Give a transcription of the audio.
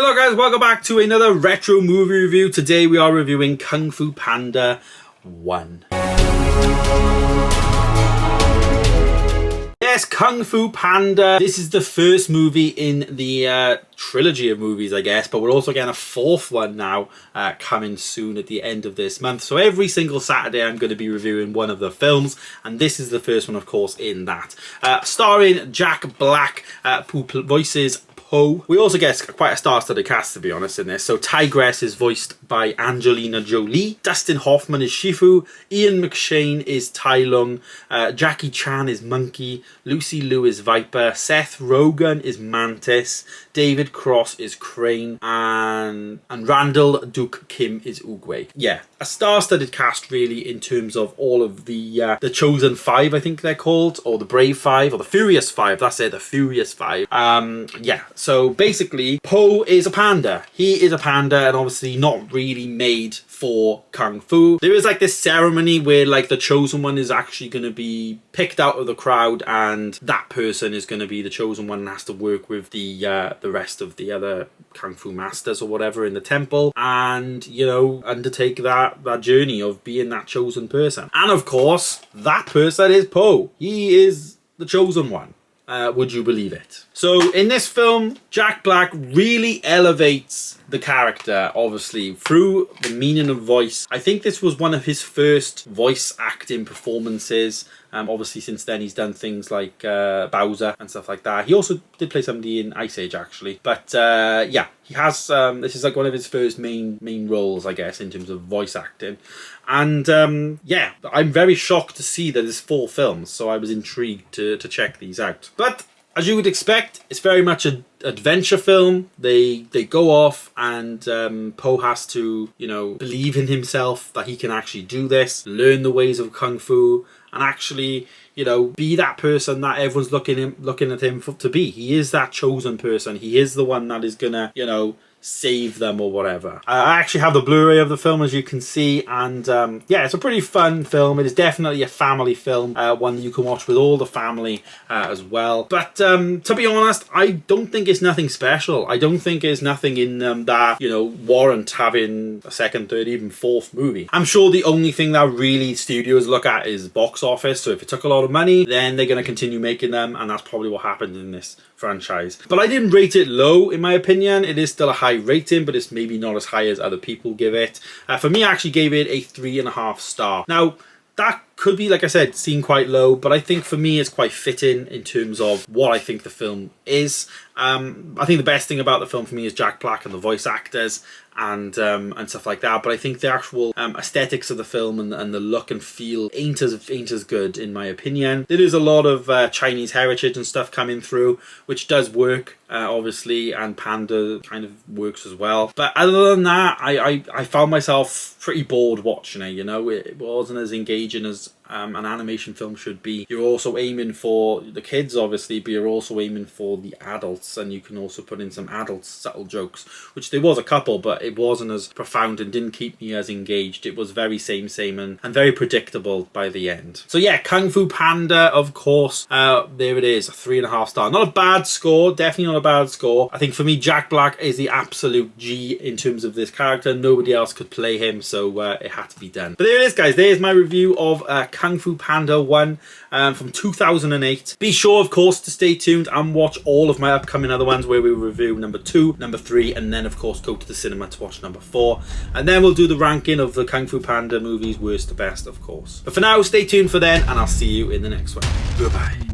Hello guys, welcome back to another retro movie review. Today we are reviewing Kung Fu Panda 1. Yes, Kung Fu Panda. This is the first movie in the trilogy of movies, I guess, but we're also getting a fourth one now coming soon at the end of this month. So every single Saturday I'm going to be reviewing one of the films, and this is the first one, of course, in that. Starring Jack Black, who voices Po. We also get quite a star-studded cast, to be honest, in this. So Tigress is voiced by Angelina Jolie, Dustin Hoffman is Shifu, Ian McShane is Tai Lung, Jackie Chan is Monkey, Lucy Liu is Viper, Seth Rogen is Mantis, David Cross is Crane, and Randall Duke Kim is Oogway. Yeah, a star-studded cast really in terms of all of the Chosen Five, I think they're called, or the Brave Five, or the Furious Five. That's it, the Furious Five. Yeah. So basically, Po is a panda. He is a panda and obviously not really made for Kung Fu. There is like this ceremony where like the chosen one is actually going to be picked out of the crowd, and that person is going to be the chosen one and has to work with the rest of the other Kung Fu masters or whatever in the temple, and, you know, undertake that journey of being that chosen person. And of course, that person is Po. He is the chosen one. Would you believe it? So in this film, Jack Black really elevates the character, obviously, through the meaning of voice. I think this was one of his first voice acting performances. Obviously, since then, he's done things like Bowser and stuff like that. He also did play somebody in Ice Age, actually. But yeah, he has. This is like one of his first main roles, I guess, in terms of voice acting. And yeah, I'm very shocked to see that there's 4 films, so I was intrigued to check these out. But as you would expect, it's very much an adventure film. They go off, and Po has to, you know, believe in himself that he can actually do this, learn the ways of Kung Fu, and actually, you know, be that person that everyone's looking at him to be. He is that chosen person. He is the one that is gonna, you know, save them or whatever. I actually have the Blu-ray of the film, as you can see, and yeah, it's a pretty fun film. It is definitely a family film, one that you can watch with all the family as well. But to be honest, I don't think it's nothing special. I don't think there's nothing in them that, you know, warrant having a second, third, even fourth movie. I'm sure the only thing that really studios look at is box office. So if it took a lot of money, then they're going to continue making them, and that's probably what happened in this franchise. But I didn't rate it low, in my opinion. It is still a high rating, but it's maybe not as high as other people give it. For me, I actually gave it a 3.5 star. Now, that could be, like I said, seen quite low, but I think for me it's quite fitting in terms of what I think the film is. I think the best thing about the film for me is Jack Black and the voice actors and stuff like that. But I think the actual aesthetics of the film and the look and feel ain't as good, in my opinion. There is a lot of Chinese heritage and stuff coming through, which does work, obviously, and Panda kind of works as well. But other than that, I found myself pretty bored watching it. You know, it wasn't as engaging as an animation film should be. You're also aiming for the kids, obviously, but you're also aiming for the adults, and you can also put in some adult subtle jokes, which there was a couple, but it wasn't as profound and didn't keep me as engaged. It was very same and very predictable by the end. So yeah, Kung Fu Panda, of course, there it is, a 3.5 star. Not a bad score, definitely not a bad score. I think for me, Jack Black is the absolute G in terms of this character. Nobody else could play him, so it had to be done. But there it is, guys. There's my review of Kung Fu Panda 1 from 2008. Be sure, of course, to stay tuned and watch all of my upcoming other ones, where we review number 2, number 3, and then, of course, go to the cinema to watch number 4. And then we'll do the ranking of the Kung Fu Panda movies, worst to best, of course. But for now, stay tuned for then, and I'll see you in the next one. Goodbye.